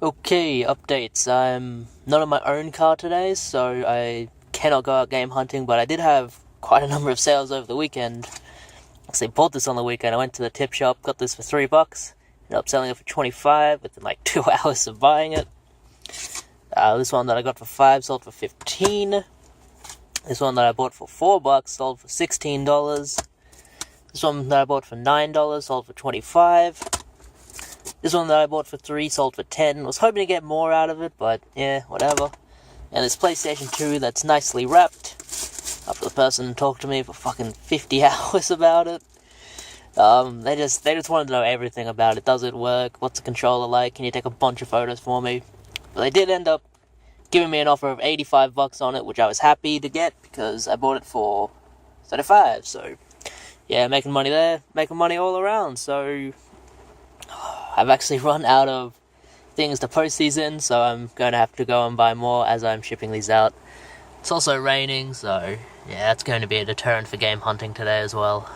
Okay, updates. I'm not in my own car today, so I cannot go out game hunting, but I did have quite a number of sales over the weekend. Actually, bought this on the weekend. I went to the tip shop, got this for $3, ended up selling it for 25 within like 2 hours of buying it. This one that I got for 5 sold for 15. This one that I bought for $4 sold for $16. This one that I bought for $9 sold for 25. This one that I bought for 3 sold for 10. Was hoping to get more out of it, but yeah, whatever. And this PlayStation 2 that's nicely wrapped. After the person talked to me for fucking 50 hours about it. They just wanted to know everything about it. Does it work? What's the controller like? Can you take a bunch of photos for me? But they did end up giving me an offer of $85 on it, which I was happy to get because I bought it for 35. So yeah, making money there, making money all around. So I've actually run out of things to post these in, so I'm going to have to go and buy more as I'm shipping these out. It's also raining, so yeah, that's going to be a deterrent for game hunting today as well.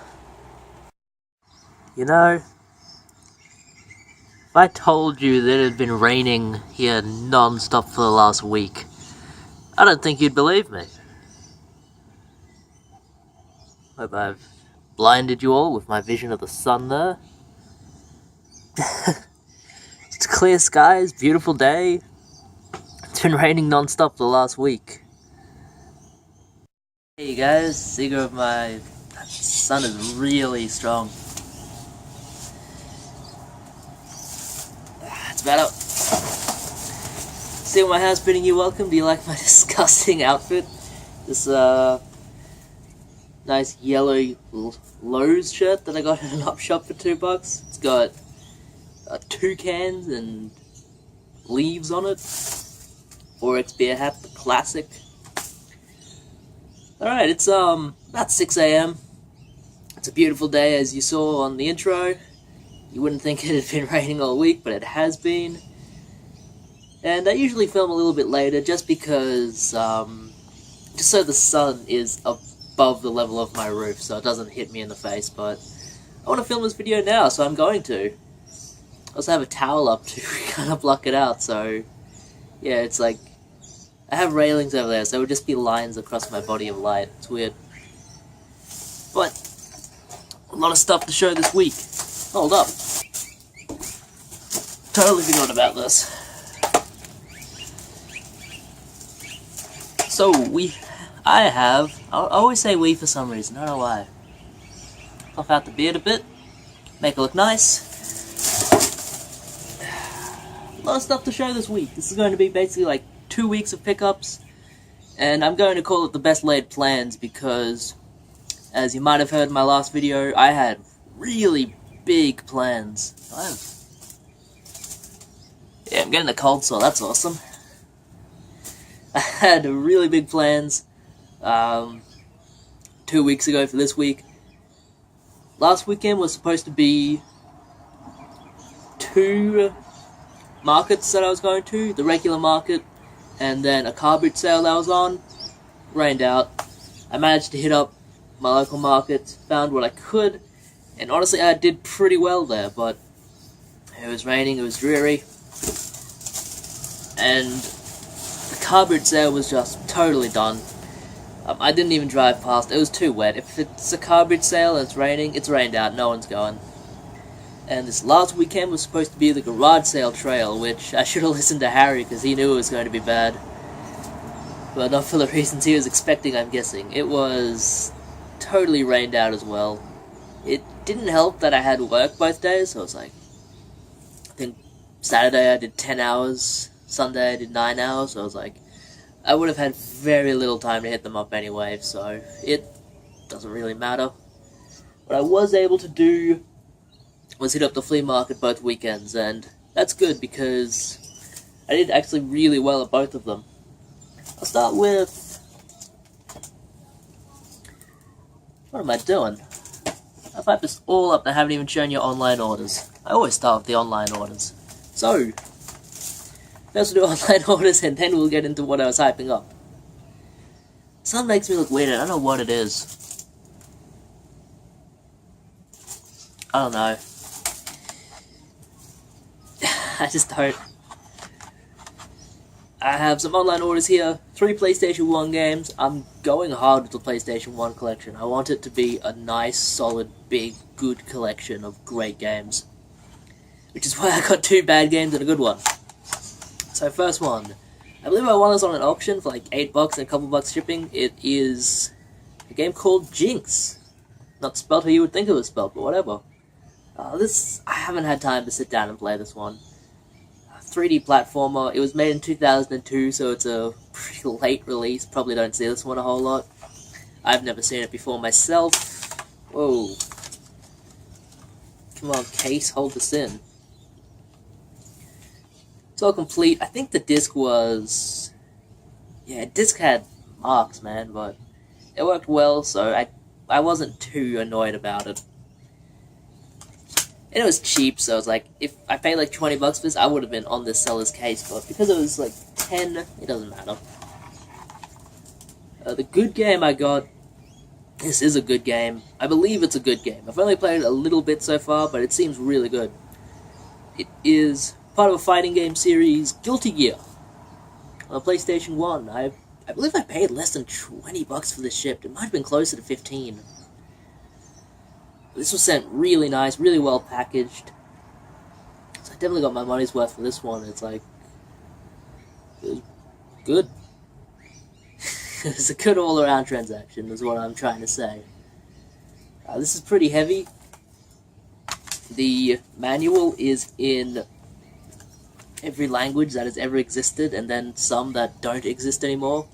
You know, if I told you that it had been raining here non-stop for the last week, I don't think you'd believe me. Hope I've blinded you all with my vision of the sun there. It's clear skies, beautiful day. It's been raining non-stop for the last week. Hey guys, Seeger of my sun is really strong. It's about up. See my house bidding you welcome. Do you like my disgusting outfit? This nice yellow Lowe's shirt that I got at an op shop for $2. It's got toucans and leaves on it. 4X beer hat, the classic. Alright, it's about 6 AM. It's a beautiful day, as you saw on the intro. You wouldn't think it had been raining all week, but it has been. And I usually film a little bit later just because, just so the sun is above the level of my roof, so it doesn't hit me in the face, but I want to film this video now, so I'm going to. I also have a towel up to kind of block it out, so yeah, it's like, I have railings over there, so it would just be lines across my body of light. It's weird. But, a lot of stuff to show this week. Hold up. Totally forgot about this. So, I always say we for some reason, I don't know why. Puff out the beard a bit, make it look nice. A lot of stuff to show this week. This is going to be basically like 2 weeks of pickups, and I'm going to call it the best laid plans because, as you might have heard in my last video, I had really big plans. Yeah, I'm getting a cold sore, that's awesome. I had really big plans 2 weeks ago for this week. Last weekend was supposed to be 2 markets that I was going to, the regular market and then a car boot sale that I was on. Rained out. I managed to hit up my local market, found what I could, and honestly I did pretty well there, but it was raining, it was dreary, and the car boot sale was just totally done. I didn't even drive past, it was too wet. If it's a car boot sale and it's raining, it's rained out, no one's going. And this last weekend was supposed to be the garage sale trail, which I should have listened to Harry because he knew it was going to be bad. But not for the reasons he was expecting, I'm guessing. It was totally rained out as well. It didn't help that I had work both days, so it was like, I think Saturday I did 10 hours, Sunday I did 9 hours, so I was like, I would have had very little time to hit them up anyway, so it doesn't really matter. What I was able to do was hit up the flea market both weekends, and that's good because I did actually really well at both of them. I'll start with What am I doing? I've hyped this all up and I haven't even shown you online orders. I always start with the online orders. So, first we'll do online orders and then we'll get into what I was hyping up. Something makes me look weird, I don't know what it is. I don't know. I just don't. I have some online orders here, 3 PlayStation 1 games. I'm going hard with the PlayStation 1 collection. I want it to be a nice, solid, big, good collection of great games. Which is why I got 2 bad games and a good one. So first one, I believe I won this on an auction for like $8 and a couple bucks shipping. It is a game called Jinx. Not spelled how you would think it was spelled, but whatever. I haven't had time to sit down and play this one. 3D platformer. It was made in 2002, so it's a pretty late release. Probably don't see this one a whole lot. I've never seen it before myself. Whoa. Come on, case, hold this in. It's all complete. I think the disc was... Yeah, disc had marks, man, but it worked well, so I wasn't too annoyed about it. And it was cheap, so I was like, if I paid like $20 for this, I would have been on this seller's case, but because it was like 10, it doesn't matter. The good game I got, this is a good game. I believe it's a good game. I've only played it a little bit so far, but it seems really good. It is part of a fighting game series, Guilty Gear, on PlayStation 1. I believe I paid less than $20 for this shipped. It might have been closer to 15. This was sent really nice, really well packaged. So I definitely got my money's worth for this one. It's like, it was good. It's a good all-around transaction, is what I'm trying to say. This is pretty heavy. The manual is in every language that has ever existed, and then some that don't exist anymore.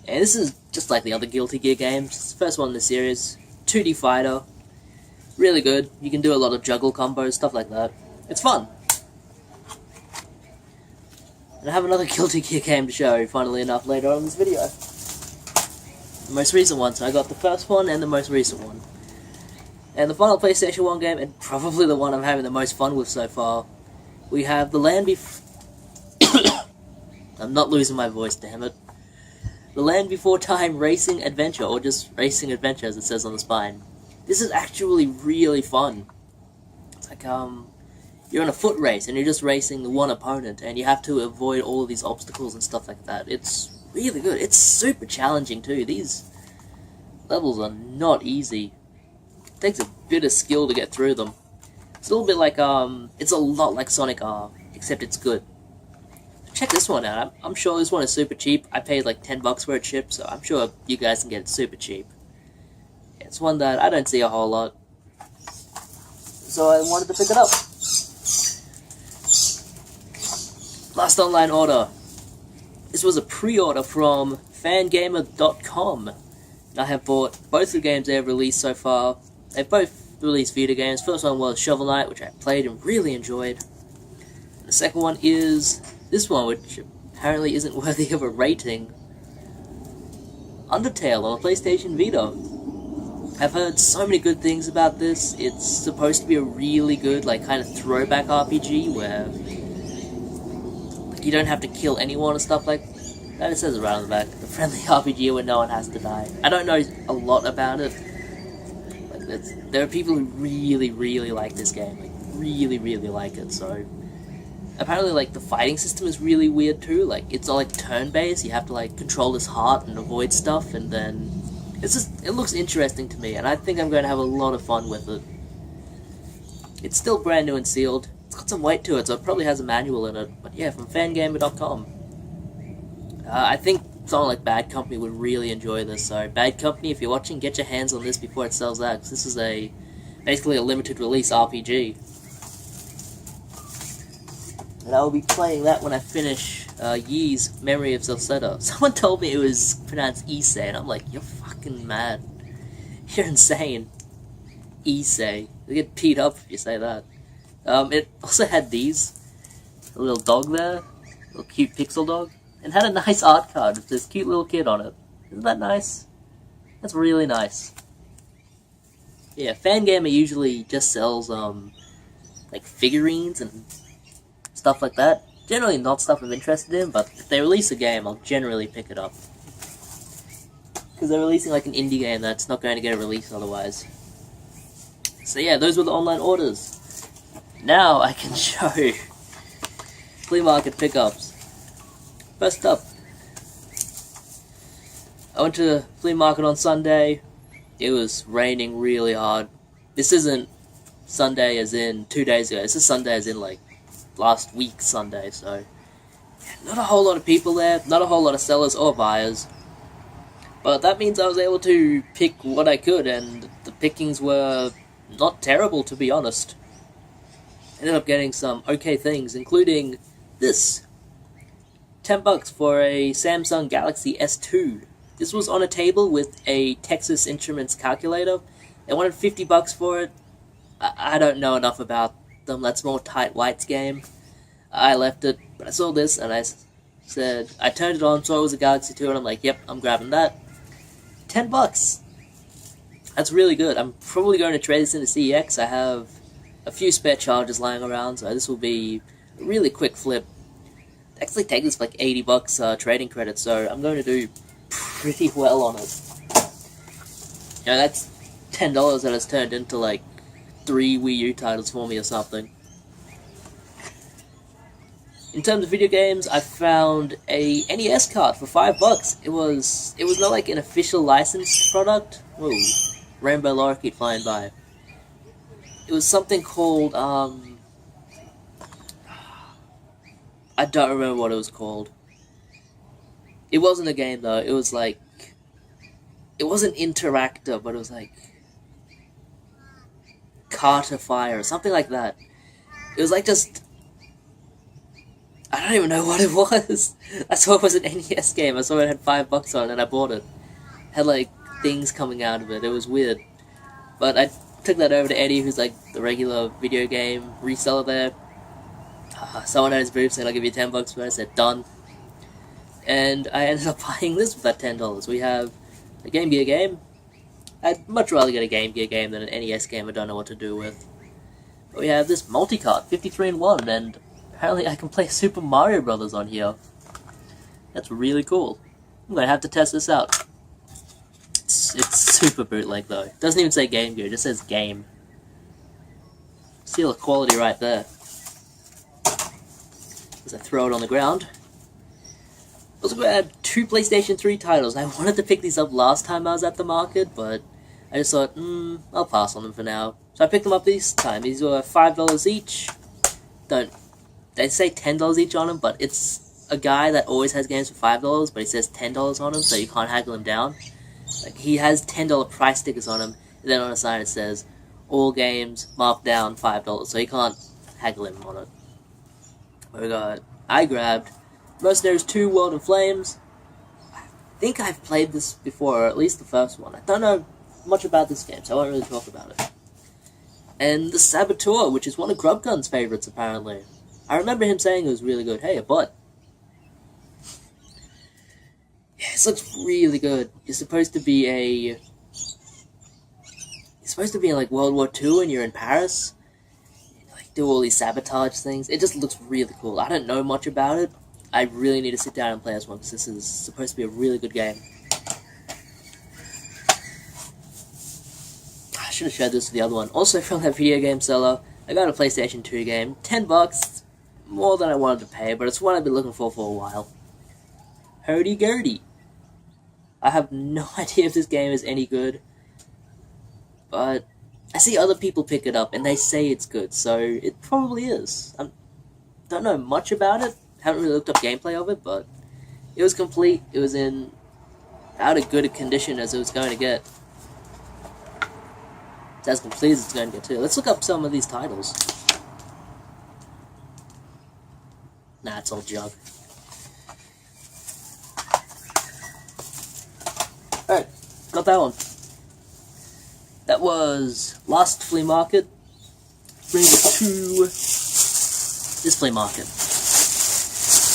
And this is just like the other Guilty Gear games. It's the first one in the series. 2D fighter, really good. You can do a lot of juggle combos, stuff like that. It's fun. And I have another Guilty Gear game to show you, funnily enough, later on in this video. The most recent one, so I got the first one and the most recent one. And the final PlayStation 1 game, and probably the one I'm having the most fun with so far, we have The Land Before... I'm not losing my voice, damn it. The Land Before Time Racing Adventure, or just Racing Adventure as it says on the spine. This is actually really fun. It's like, you're in a foot race and you're just racing the one opponent and you have to avoid all of these obstacles and stuff like that. It's really good. It's super challenging too. These levels are not easy. It takes a bit of skill to get through them. It's a little bit like, it's a lot like Sonic R, except it's good. Check this one out. I'm sure this one is super cheap. I paid like $10 for it shipped, so I'm sure you guys can get it super cheap. It's one that I don't see a whole lot, so I wanted to pick it up. Last online order. This was a pre-order from Fangamer.com. I have bought both the games they have released so far. They've both released Vita games. First one was Shovel Knight, which I played and really enjoyed. And the second one is this one, which apparently isn't worthy of a rating. Undertale on the PlayStation Vita. I've heard so many good things about this. It's supposed to be a really good, like, kind of throwback RPG where you don't have to kill anyone and stuff like that. It says it right on the back. A friendly RPG where no one has to die. I don't know a lot about it. Like, there are people who really, really like this game. Like, really, really like it, so... Apparently, like, the fighting system is really weird too. Like, it's all, like, turn-based. You have to, like, control this heart and avoid stuff, and then... it looks interesting to me, and I think I'm going to have a lot of fun with it. It's still brand new and sealed. It's got some weight to it, so it probably has a manual in it. But yeah, from Fangamer.com. I think someone like Bad Company would really enjoy this, so Bad Company, if you're watching, get your hands on this before it sells out, 'cause this is basically a limited release RPG. And I'll be playing that when I finish Ys Memory of Zelda. Someone told me it was pronounced Issei, and I'm like, you're fucking mad. You're insane. Issei. You get beat up if you say that. It also had these. A little dog there. A little cute pixel dog. And had a nice art card with this cute little kid on it. Isn't that nice? That's really nice. Yeah, Fangamer usually just sells, like figurines and stuff like that. Generally not stuff I'm interested in, but if they release a game, I'll generally pick it up. Because they're releasing like an indie game that's not going to get a release otherwise. So yeah, those were the online orders. Now I can show flea market pickups. First up, I went to the flea market on Sunday. It was raining really hard. This isn't Sunday as in 2 days ago. This is Sunday as in like last week Sunday. So not a whole lot of people there. Not a whole lot of sellers or buyers. But that means I was able to pick what I could, and the pickings were not terrible, to be honest. Ended up getting some okay things, including this. $10 for a Samsung Galaxy S2. This was on a table with a Texas Instruments calculator. They wanted $50 for it. I don't know enough about them. That's more Tight White's game. I left it, but I saw this and I said, I turned it on, saw it was a Galaxy 2, and I'm like, yep, I'm grabbing that. $10. That's really good. I'm probably going to trade this into CEX. I have a few spare charges lying around, so this will be a really quick flip. Actually take this for like $80 trading credit, so I'm going to do pretty well on it. You know, that's $10 that has turned into like 3 Wii U titles for me or something. In terms of video games, I found a NES card for $5. It was not like an official licensed product. Whoa, Rainbow Lorikeet flying by. It was something called, I don't remember what it was called. It wasn't a game though, it was like, it wasn't Interactor, but it was like, Carter Fire, or something like that. It was like just, I don't even know what it was. I saw it was an NES game. I saw it had $5 on it and I bought it. Had like things coming out of it. It was weird. But I took that over to Eddie, who's like the regular video game reseller there. Someone at his booth said, I'll give you $10 for it. I said, done. And I ended up buying this with that $10. We have a Game Gear game. I'd much rather get a Game Gear game than an NES game I don't know what to do with. But we have this multi-card, 53-in-1, and apparently I can play Super Mario Brothers on here. That's really cool. I'm gonna have to test this out. It's super bootleg though. It doesn't even say Game Gear, it just says game. Seal of quality right there. As I throw it on the ground. Also grabbed 2 PlayStation 3 titles. I wanted to pick these up last time I was at the market, but I just thought, I'll pass on them for now. So I picked them up this time. These were $5 each. They say $10 each on them, but it's a guy that always has games for $5, but he says $10 on them, so you can't haggle him down. Like, he has $10 price stickers on him, and then on the side it says, all games marked down $5, so you can't haggle him on it. I grabbed Mercenaries 2 World in Flames. I think I've played this before, or at least the first one. I don't know much about this game, so I won't really talk about it. And The Saboteur, which is one of Grubgun's favorites, apparently. I remember him saying it was really good. Hey, a butt. Yeah, this looks really good. You're supposed to be in like World War II and you're in Paris. You like do all these sabotage things. It just looks really cool. I don't know much about it. I really need to sit down and play this one because this is supposed to be a really good game. I should have showed this to the other one. Also from that video game seller, I got a PlayStation 2 game. $10. More than I wanted to pay, but it's what I've been looking for a while. Hurdy-gurdy. I have no idea if this game is any good, but I see other people pick it up and they say it's good, so it probably is. I don't know much about it, haven't really looked up gameplay of it, but it was complete. It was in about as good a condition as it was going to get. It's as complete as it's going to get too. Let's look up some of these titles. Nah, it's all junk. Alright, got that one. That was last flea market. Bring it to this flea market.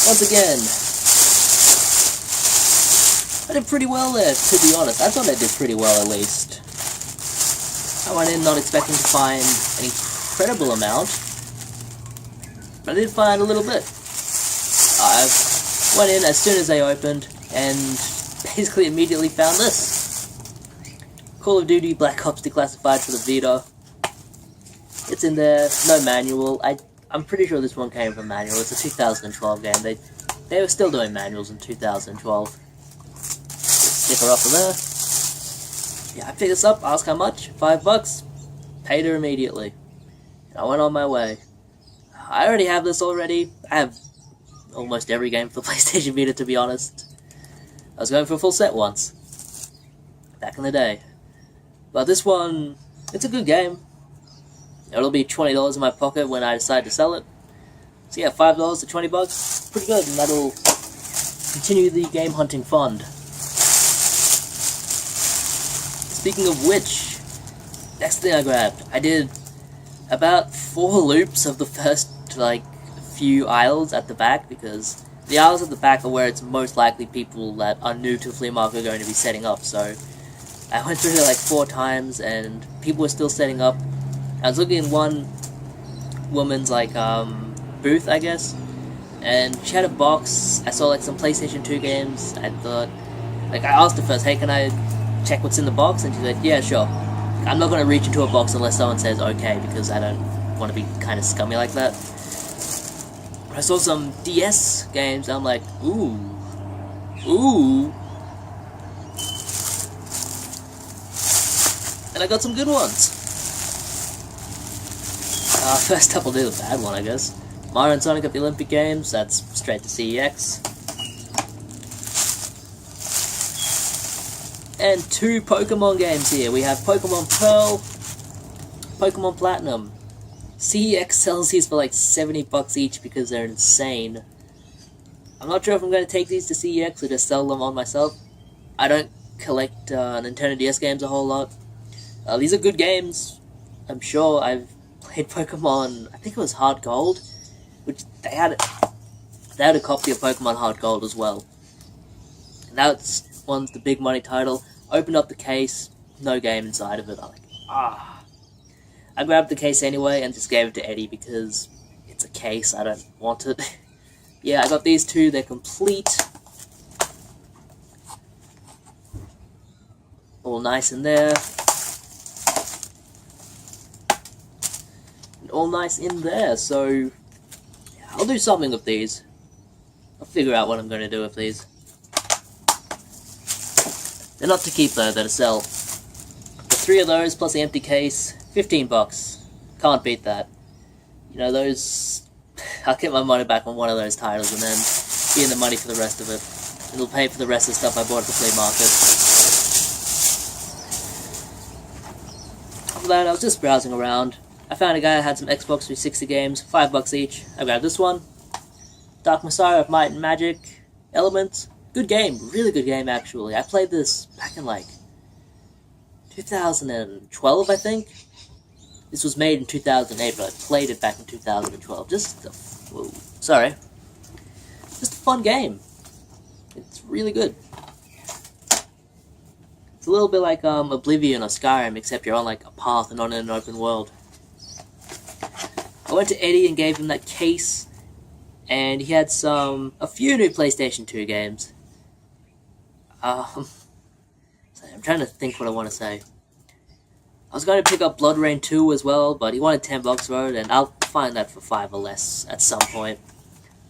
Once again, I did pretty well there, to be honest. I thought I did pretty well, at least. I went in not expecting to find an incredible amount, but I did find a little bit. I went in as soon as they opened, and basically immediately found this. Call of Duty Black Ops Declassified for the Vita. It's in there, no manual. I'm pretty sure this one came from manual. It's a 2012 game. They were still doing manuals in 2012. Sticker off of there. Yeah, I picked this up, asked how much, $5. Paid her immediately. And I went on my way. I already have this already. I have almost every game for the PlayStation Vita, to be honest. I was going for a full set once. Back in the day. But this one, it's a good game. It'll be $20 in my pocket when I decide to sell it. So yeah, $5 to $20, pretty good, and that'll continue the game hunting fund. Speaking of which, next thing I grabbed, I did about 4 loops of the first, few aisles at the back, because the aisles at the back are where it's most likely people that are new to flea market are going to be setting up, so I went through there 4 times, and people were still setting up. I was looking at one woman's, booth, I guess, and she had a box. I saw, some PlayStation 2 games. I thought, I asked her first, hey, can I check what's in the box? And she said, yeah, sure. I'm not going to reach into a box unless someone says okay, because I don't want to be kind of scummy like that. I saw some DS games, and I'm like, ooh. And I got some good ones. First up, I'll do the bad one, I guess. Mario and Sonic at the Olympic Games, that's straight to CEX. And 2 Pokemon games here. We have Pokemon Pearl, Pokemon Platinum. CEX sells these for $70 each because they're insane. I'm not sure if I'm going to take these to CEX or just sell them on myself. I don't collect Nintendo DS games a whole lot. These are good games. I'm sure I've played Pokemon, I think it was Heart Gold, which they had a copy of Pokemon Heart Gold as well. And that's one's the big money title. Opened up the case, no game inside of it. I'm like, I grabbed the case anyway and just gave it to Eddie because it's a case, I don't want it. Yeah, I got these 2, they're complete. All nice in there. All nice in there, so yeah, I'll do something with these. I'll figure out what I'm going to do with these. They're not to keep though, they're to sell. The 3 of those plus the empty case, $15. Can't beat that. You know, those... I'll get my money back on one of those titles and then be in the money for the rest of it. It'll pay for the rest of the stuff I bought at the flea market. After that, I was just browsing around. I found a guy that had some Xbox 360 games, $5 each. I grabbed this one. Dark Messiah of Might and Magic. Elements. Good game. Really good game, actually. I played this back in, 2012, I think. This was made in 2008, but I played it back in 2012. Just a fun game. It's really good. It's a little bit like Oblivion or Skyrim, except you're on, a path and not in an open world. I went to Eddie and gave him that case, and he had a few new PlayStation 2 games. I'm trying to think what I want to say. I was going to pick up Blood Rain 2 as well, but he wanted $10 for it, and I'll find that for $5 or less at some point.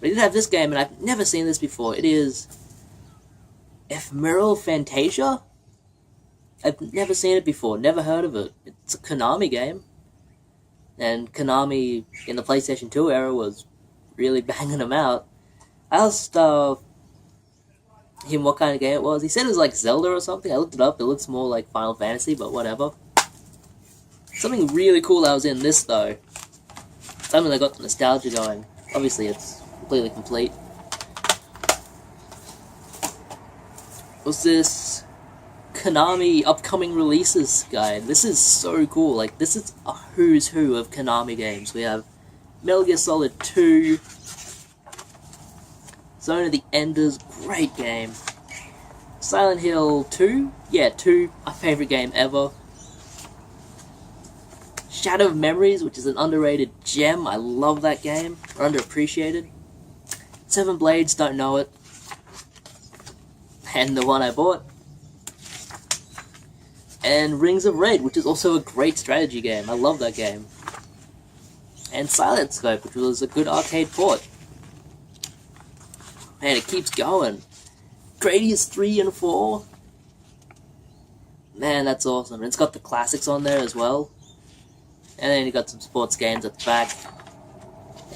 But he did have this game, and I've never seen this before. It is Ephemeral Fantasia? I've never seen it before, never heard of it. It's a Konami game. And Konami, in the PlayStation 2 era, was really banging them out. I asked him what kind of game it was. He said it was like Zelda or something. I looked it up. It looks more like Final Fantasy, but whatever. Something really cool that was in this, though. Something that got the nostalgia going. Obviously, it's completely complete. Was this Konami upcoming releases guide? This is so cool. This is a who's who of Konami games. We have Metal Gear Solid 2, Zone of the Enders, great game. Silent Hill 2, yeah, 2, my favourite game ever. Shadow of Memories, which is an underrated gem, I love that game, or underappreciated. Seven Blades, don't know it. And the one I bought. And Rings of Red, which is also a great strategy game, I love that game. And Silent Scope, which was a good arcade port. Man, it keeps going. Gradius 3 and 4. Man, that's awesome. And it's got the classics on there as well. And then you got some sports games at the back.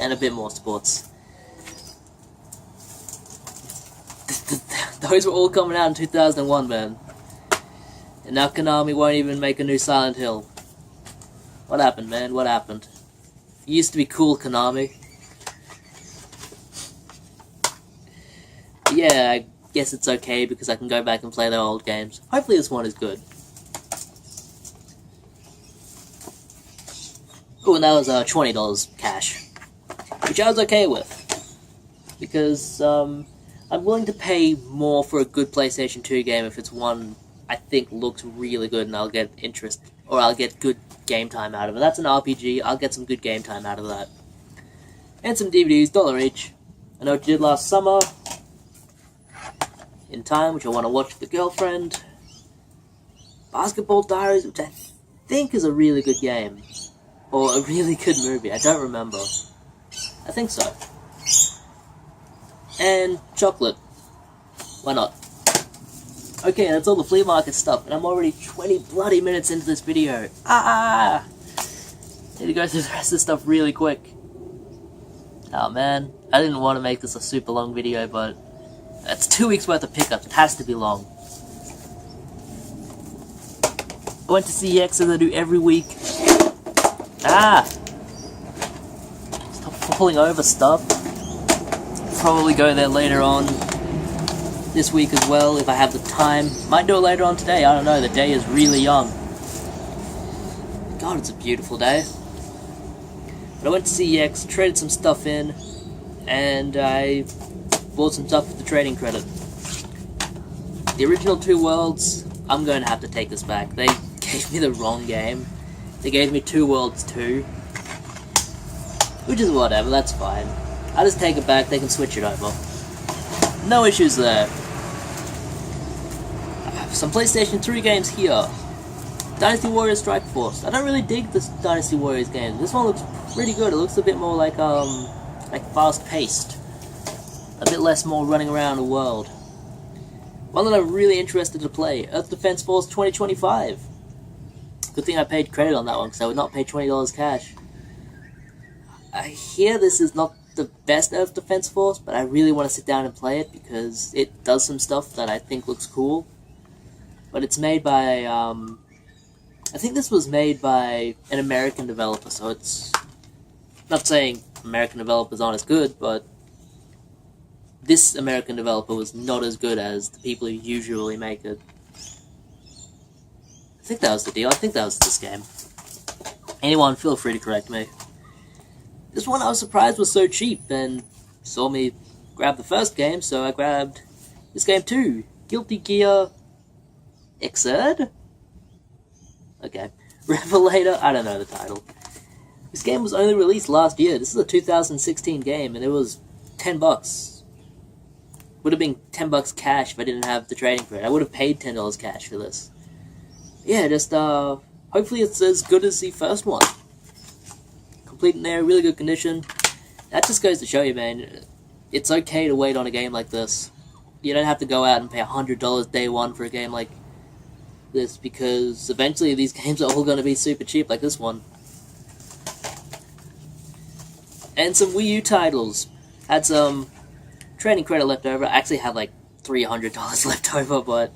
And a bit more sports. Those were all coming out in 2001, man. And now Konami won't even make a new Silent Hill. What happened, man? What happened? You used to be cool, Konami. Yeah, I guess it's okay because I can go back and play their old games. Hopefully this one is good. Oh, and that was $20 cash. Which I was okay with. Because I'm willing to pay more for a good PlayStation 2 game if it's one I think looks really good and I'll get interest, or I'll get good game time out of it. That's an RPG, I'll get some good game time out of that. And some DVDs, $1 each. I know what you did last summer. In Time, which I want to watch with the girlfriend. Basketball Diaries, which I think is a really good game. Or a really good movie, I don't remember. I think so. And chocolate. Why not? Okay, that's all the flea market stuff, and I'm already 20 bloody minutes into this video. Need to go through the rest of this stuff really quick. Oh man, I didn't want to make this a super long video, but that's 2 weeks worth of pickups, it has to be long. I went to CEX as I do every week. Stop pulling over stuff. Probably go there later on this week as well if I have the time. Might do it later on today, I don't know, the day is really young. God, it's a beautiful day. But I went to CEX, traded some stuff in, and I bought some stuff with the trading credit. The original Two Worlds, I'm going to have to take this back. They gave me the wrong game. They gave me Two Worlds 2. Which is whatever, that's fine. I'll just take it back, they can switch it over. No issues there. Some PlayStation 3 games here. Dynasty Warriors Strike Force. I don't really dig this Dynasty Warriors game. This one looks pretty good. It looks a bit more like fast-paced. A bit less more running around the world. One that I'm really interested to play, Earth Defense Force 2025. Good thing I paid credit on that one, because I would not pay $20 cash. I hear this is not the best Earth Defense Force, but I really want to sit down and play it, because it does some stuff that I think looks cool. But it's made by, I think this was made by an American developer, so it's not saying American developers aren't as good, but this American developer was not as good as the people who usually make it. I think that was the deal. I think that was this game. Anyone, feel free to correct me. This one I was surprised was so cheap, and saw me grab the first game, so I grabbed this game too. Guilty Gear Xrd? Okay. Revelator? I don't know the title. This game was only released last year. This is a 2016 game, and it was $10. Would have been $10 cash if I didn't have the trading credit. I would have paid $10 cash for this. Yeah, just, hopefully it's as good as the first one. Complete in there, really good condition. That just goes to show you, man, it's okay to wait on a game like this. You don't have to go out and pay $100 day one for a game like this, because eventually these games are all going to be super cheap, like this one. And some Wii U titles. Had some trading credit left over. I actually had like $300 left over, but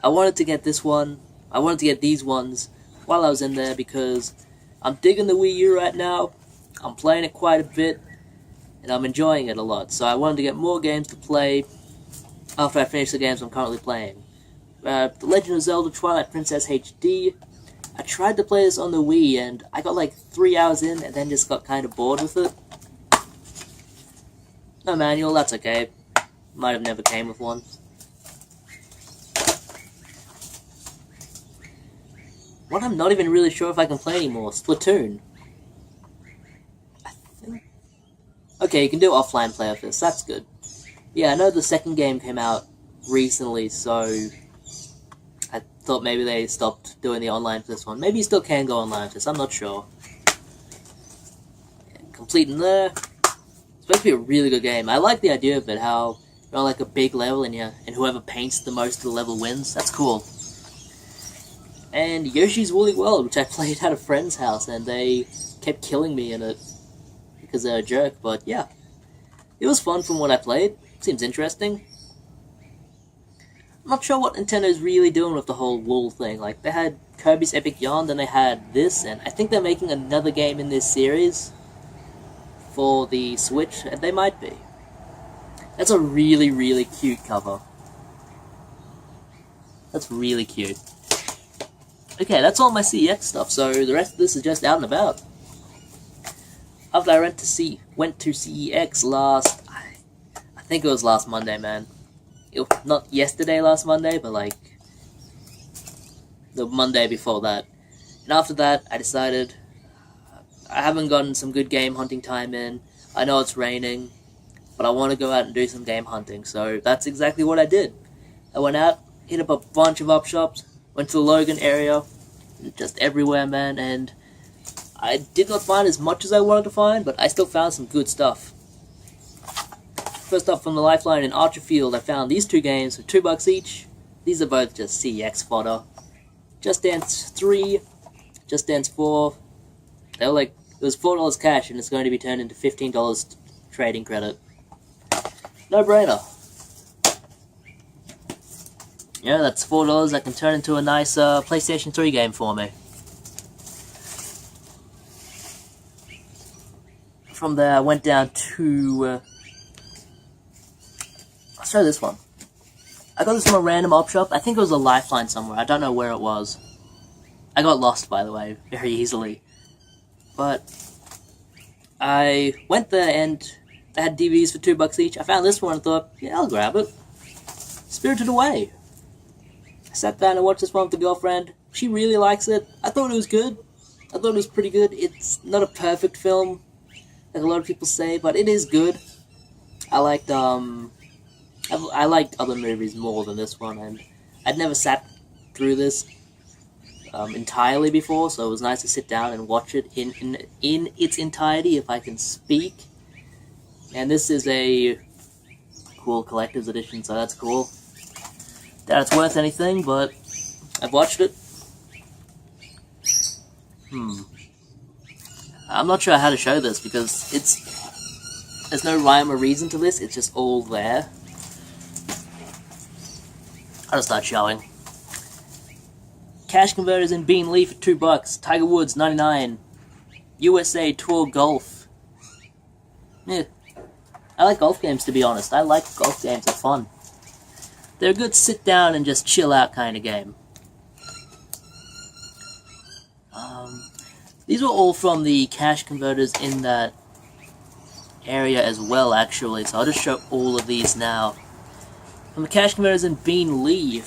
I wanted to get this one. I wanted to get these ones while I was in there, because I'm digging the Wii U right now. I'm playing it quite a bit, and I'm enjoying it a lot. So I wanted to get more games to play after I finish the games I'm currently playing. The Legend of Zelda Twilight Princess HD. I tried to play this on the Wii, and I got like 3 hours in, and then just got kind of bored with it. No manual, that's okay. Might have never came with one. what I'm not even really sure if I can play anymore, Splatoon. I think... Okay, you can do offline play of this, that's good. Yeah, I know the second game came out recently, so I thought maybe they stopped doing the online for this one. Maybe you still can go online for this, I'm not sure. Yeah, completing there. It's supposed to be a really good game. I like the idea of it, how you're on like a big level and whoever paints the most of the level wins. That's cool. And Yoshi's Woolly World, which I played at a friend's house, and they kept killing me in it because they're a jerk, but yeah. It was fun from what I played. Seems interesting. I'm not sure what Nintendo's really doing with the whole wool thing. Like, they had Kirby's Epic Yarn, then they had this, and I think they're making another game in this series for the Switch, and they might be. That's a really, really cute cover. That's really cute. Okay, that's all my CEX stuff, so the rest of this is just out and about. After I went to CEX last... I think it was last Monday, man. Not yesterday, last Monday, but like... the Monday before that. And after that, I decided... I haven't gotten some good game hunting time in. I know it's raining, but I want to go out and do some game hunting, so that's exactly what I did. I went out, hit up a bunch of op shops, went to the Logan area, just everywhere, man, and I did not find as much as I wanted to find, but I still found some good stuff. First up from the Lifeline in Archerfield, I found these two games for $2 each. These are both just CEX fodder. Just Dance 3, Just Dance 4, they were like, it was $4 cash and it's going to be turned into $15 trading credit. No brainer. Yeah, that's $4 that can turn into a nice PlayStation 3 game for me. From there, I went down to... I'll show this one. I got this from a random op shop. I think it was a Lifeline somewhere. I don't know where it was. I got lost, by the way, very easily. But I went there and they had DVDs for $2 each. I found this one and thought, yeah, I'll grab it. Spirited Away. I sat down and watched this one with the girlfriend. She really likes it. I thought it was good. I thought it was pretty good. It's not a perfect film, like a lot of people say, but it is good. I liked I liked other movies more than this one, and I'd never sat through this entirely before, so it was nice to sit down and watch it in its entirety, if I can speak. And this is a cool collector's edition, so that's cool. Doubt it's worth anything, but I've watched it. I'm not sure how to show this, because there's no rhyme or reason to this, it's just all there. I'll just start showing. Cash Converters in Bean Lee for $2. Tiger Woods, 99. USA Tour Golf. Yeah. I like golf games, to be honest. I like golf games, they're fun. They're a good sit down and just chill out kind of game. These were all from the Cash Converters in that area as well, actually, so I'll just show all of these now. From the Cash Converters in Bean Lee,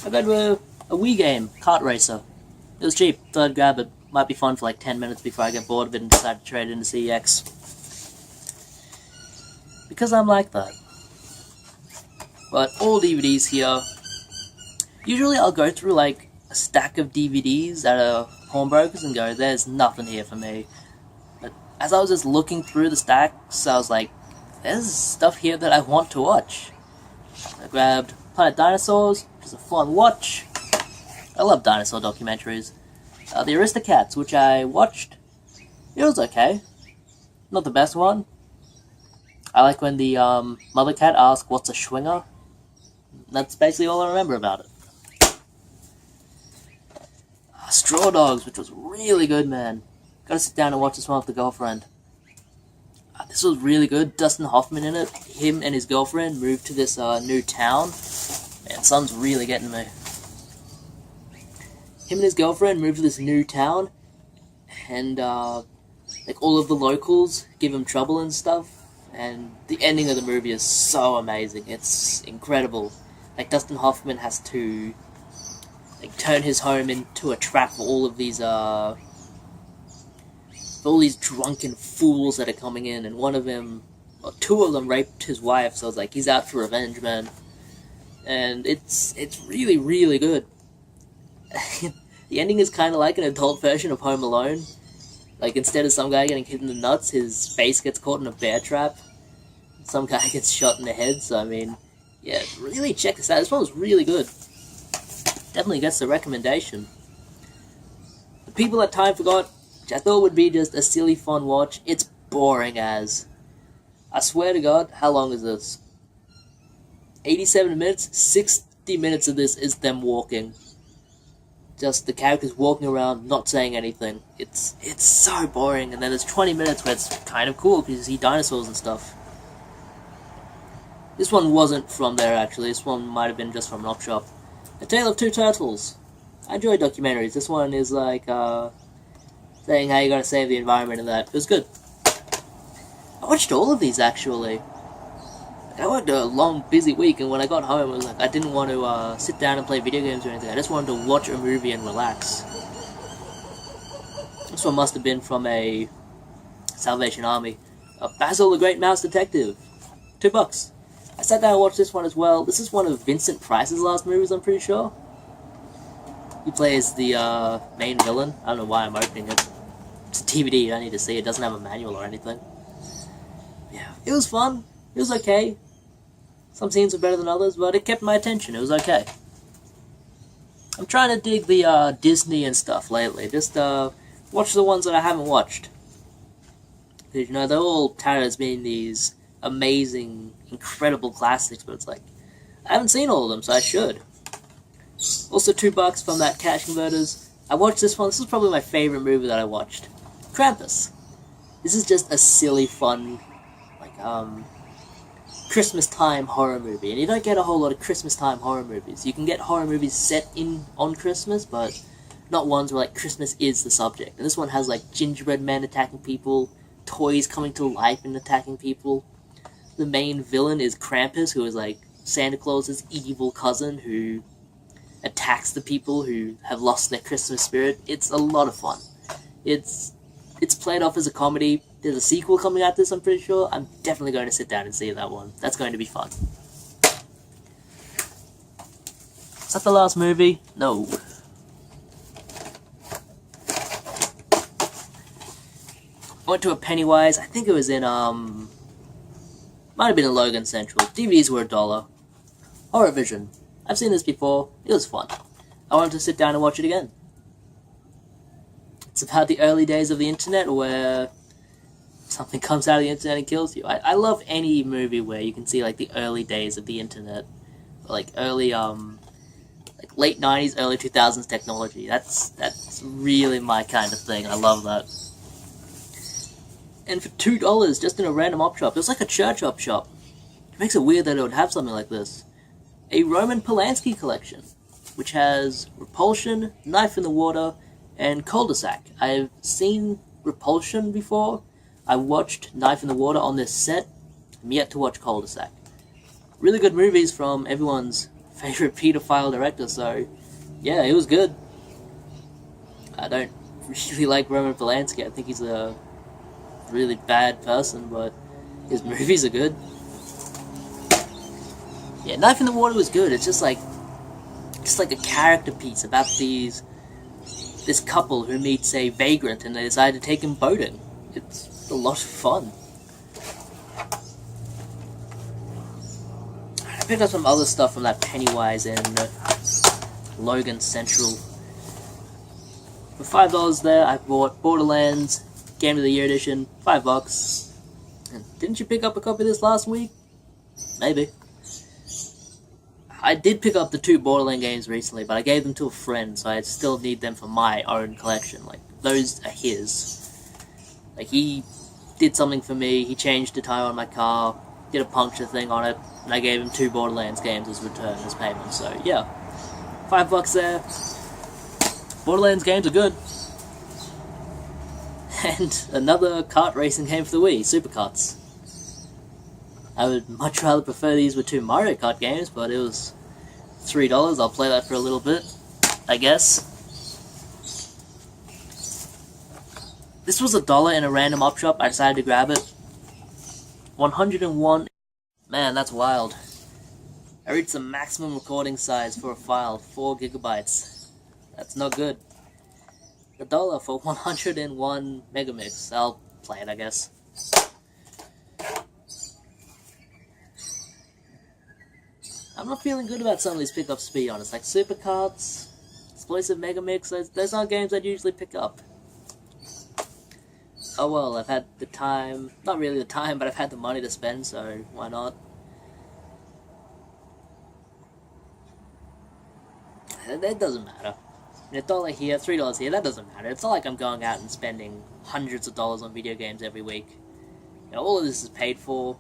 I got a Wii game, Kart Racer. It was cheap, thought I'd grab it. Might be fun for like 10 minutes before I get bored of it and decide to trade it into CEX. Because I'm like that. But all DVDs here. Usually I'll go through like a stack of DVDs at a pawnbroker's and go, there's nothing here for me. But as I was just looking through the stacks, I was like, there's stuff here that I want to watch. I grabbed Planet Dinosaurs, which is a fun watch. I love dinosaur documentaries. The Aristocats, which I watched. It was okay. Not the best one. I like when the mother cat asks, what's a schwinger? That's basically all I remember about it. Straw Dogs, which was really good, man. Gotta sit down and watch this one with the girlfriend. This was really good. Dustin Hoffman in it. Him and his girlfriend moved to this new town. Man, sun's really getting me. Him and his girlfriend moved to this new town, and like all of the locals give him trouble and stuff. And the ending of the movie is so amazing. It's incredible. Like Dustin Hoffman has to like turn his home into a trap for all these drunken fools that are coming in, and one of them, or two of them, raped his wife. So it's like he's out for revenge, man. And it's really, really good. The ending is kind of like an adult version of Home Alone. Like, instead of some guy getting hit in the nuts, his face gets caught in a bear trap. Some guy gets shot in the head, so I mean, yeah, really check this out. This one was really good. Definitely gets the recommendation. The People That Time Forgot, which I thought would be just a silly, fun watch, it's boring as. I swear to God, how long is this? 87 minutes? 60 minutes of this is them walking. Just the characters walking around, not saying anything. It's so boring, and then there's 20 minutes where it's kind of cool, because you see dinosaurs and stuff. This one wasn't from there, actually. This one might have been just from an op shop. A Tale of Two Turtles. I enjoy documentaries. This one is like, saying how you gotta save the environment and that. It was good. I watched all of these, actually. I worked a long, busy week, and when I got home, it was like I didn't want to sit down and play video games or anything. I just wanted to watch a movie and relax. This one must have been from a Salvation Army. Basil the Great Mouse Detective. $2. I sat down and watched this one as well. This is one of Vincent Price's last movies, I'm pretty sure. He plays the main villain. I don't know why I'm opening it. It's a DVD, you don't need to see it. It doesn't have a manual or anything. Yeah, it was fun. It was okay. Some scenes were better than others, but it kept my attention. It was okay. I'm trying to dig the Disney and stuff lately. Just watch the ones that I haven't watched. Because, you know, they're all touted as being these amazing, incredible classics, but it's like, I haven't seen all of them, so I should. Also $2 from that Cash Converters. I watched this one. This is probably my favorite movie that I watched. Krampus. This is just a silly, fun, like, Christmas time horror movie, and you don't get a whole lot of Christmas time horror movies. You can get horror movies set on Christmas, but not ones where like Christmas is the subject. And this one has like gingerbread men attacking people, toys coming to life and attacking people. The main villain is Krampus, who is like Santa Claus's evil cousin who attacks the people who have lost their Christmas spirit. It's a lot of fun. It's played off as a comedy. There's a sequel coming out this, I'm pretty sure. I'm definitely going to sit down and see that one. That's going to be fun. Is that the last movie? No. I went to a Pennywise. I think it was in, might have been in Logan Central. DVDs were $1. Horror Vision. I've seen this before. It was fun. I wanted to sit down and watch it again. It's about the early days of the internet where something comes out of the internet and kills you. I love any movie where you can see like the early days of the internet, or, like early like late 90s, early 2000s technology. That's really my kind of thing. I love that. And for $2, just in a random op shop, it was like a church op shop. It makes it weird that it would have something like this. A Roman Polanski collection, which has Repulsion, Knife in the Water, and Cul-de-sac. I've seen Repulsion before. I watched Knife in the Water on this set. I'm yet to watch Cul-de-sac. Really good movies from everyone's favorite pedophile director, so yeah, it was good. I don't really like Roman Polanski. I think he's a really bad person, but his movies are good. Yeah, Knife in the Water was good. It's just like a character piece about this couple who meets a vagrant and they decide to take him boating. It's a lot of fun. I picked up some other stuff from that Pennywise and Logan Central. For $5 there, I bought Borderlands Game of the Year Edition, $5. And didn't you pick up a copy of this last week? Maybe. I did pick up the 2 Borderlands games recently, but I gave them to a friend, so I still need them for my own collection. Like, those are his. Like, he did something for me, he changed the tire on my car, did a puncture thing on it, and I gave him 2 Borderlands games as return, as payment, so yeah. $5 there. Borderlands games are good. And another kart racing game for the Wii, Super Karts. I would much rather prefer these with 2 Mario Kart games, but it was $3. I'll play that for a little bit. I guess. This was $1 in a random op shop. I decided to grab it. 101. Man, that's wild. I reached the maximum recording size for a file, 4 gigabytes. That's not good. $1 for 101 megamix. I'll play it, I guess. I'm not feeling good about some of these pickups, to be honest. Like Supercarts, Explosive Megamix, those aren't games I'd usually pick up. Oh well, I've had the time, not really the time, but I've had the money to spend, so why not? It doesn't matter. $1 here, $3 here, that doesn't matter. It's not like I'm going out and spending hundreds of dollars on video games every week. You know, all of this is paid for,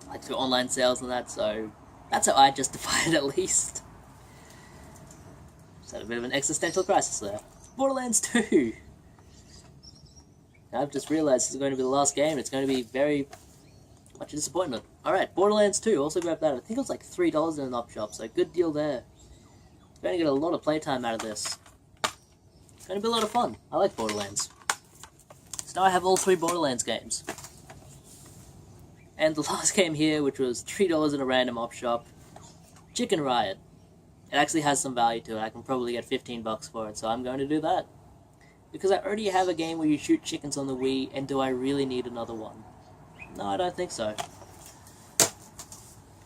like through online sales and that, so that's how I justify it at least. Just had a bit of an existential crisis there. Borderlands 2! I've just realised this is going to be the last game. It's going to be very much a disappointment. Alright, Borderlands 2, also grabbed that. I think it was like $3 in an op shop, so good deal there. Going to get a lot of playtime out of this. It's going to be a lot of fun. I like Borderlands. So now I have all 3 Borderlands games. And the last game here, which was $3 in a random op shop, Chicken Riot. It actually has some value to it. I can probably get 15 bucks for it, so I'm going to do that. Because I already have a game where you shoot chickens on the Wii, and do I really need another one? No, I don't think so. But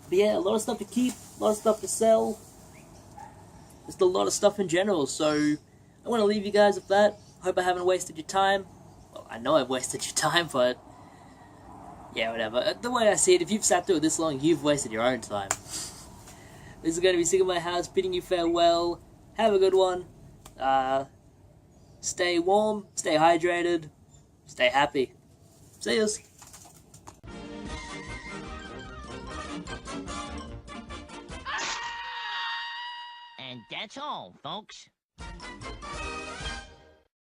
yeah, a lot of stuff to keep, a lot of stuff to sell. Just a lot of stuff in general, so I want to leave you guys with that. Hope I haven't wasted your time. Well, I know I've wasted your time, but yeah, whatever. The way I see it, if you've sat through it this long, you've wasted your own time. This is going to be Sick of My House, bidding you farewell. Have a good one. Stay warm, stay hydrated, stay happy. See yous. And that's all, folks.